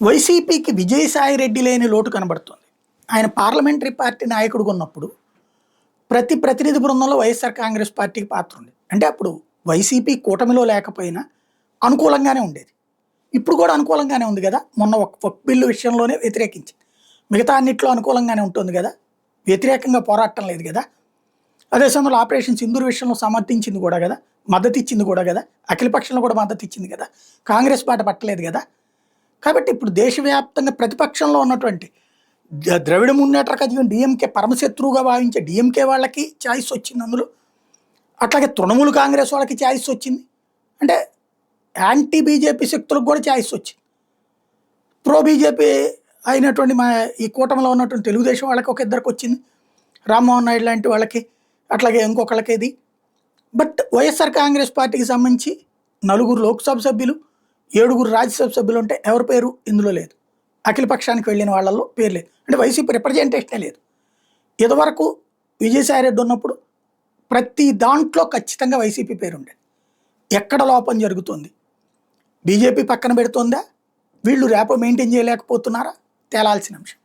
వైసీపీకి విజయసాయి రెడ్డి లేని లోటు కనబడుతుంది. ఆయన పార్లమెంటరీ పార్టీ నాయకుడిగా ఉన్నప్పుడు ప్రతి ప్రతినిధి బృందంలో వైఎస్ఆర్ కాంగ్రెస్ పార్టీకి పాత్ర ఉంది. అంటే అప్పుడు వైసీపీ కూటమిలో లేకపోయినా అనుకూలంగానే ఉండేది. ఇప్పుడు కూడా అనుకూలంగానే ఉంది కదా. మొన్న ఒక బిల్లు విషయంలోనే వ్యతిరేకించింది. మిగతా అన్నిట్లో అనుకూలంగానే ఉంటుంది కదా. వ్యతిరేకంగా పోరాటం లేదు కదా. అదే సమయంలో ఆపరేషన్ సింధూర్ విషయంలో సమర్థించింది కూడా కదా, మద్దతు ఇచ్చింది కూడా కదా, అఖిలపక్షంలో కూడా మద్దతు ఇచ్చింది కదా, కాంగ్రెస్ బాట పట్టలేదు కదా. కాబట్టి ఇప్పుడు దేశవ్యాప్తంగా ప్రతిపక్షంలో ఉన్నటువంటి ద్రవిడ మున్నేట్ర కజగం డిఎంకే పరమశత్రువుగా భావించే డిఎంకే వాళ్ళకి ఛాయిస్ వచ్చింది అందులో. అట్లాగే తృణమూల్ కాంగ్రెస్ వాళ్ళకి ఛాయిస్ వచ్చింది. అంటే యాంటీ బీజేపీ శక్తులకు కూడా ఛాయిస్ వచ్చింది. ప్రో బీజేపీ అయినటువంటి ఈ కూటమిలో ఉన్నటువంటి తెలుగుదేశం వాళ్ళకి ఒక ఇద్దరికి వచ్చింది, రామ్మోహన్ నాయుడు లాంటి వాళ్ళకి, అట్లాగే ఇంకొకళ్ళకి ఇది. బట్ వైఎస్ఆర్ కాంగ్రెస్ పార్టీకి సంబంధించి 4 లోక్సభ సభ్యులు, 7 రాజ్యసభ సభ్యులు ఉంటే ఎవరి పేరు ఇందులో లేదు. అఖిల పక్షానికి వెళ్ళిన వాళ్ళల్లో పేరు లేదు. అంటే వైసీపీ రిప్రజెంటేషనే లేదు. ఇదివరకు విజయసాయి రెడ్డి ఉన్నప్పుడు ప్రతి దాంట్లో ఖచ్చితంగా వైసీపీ పేరు ఉండేది. ఎక్కడ లోపం జరుగుతుంది, బీజేపీ పక్కన పెడుతుందా, వీళ్ళు రేపో మెయింటైన్ చేయలేకపోతున్నారా తేలాల్సిన అంశం.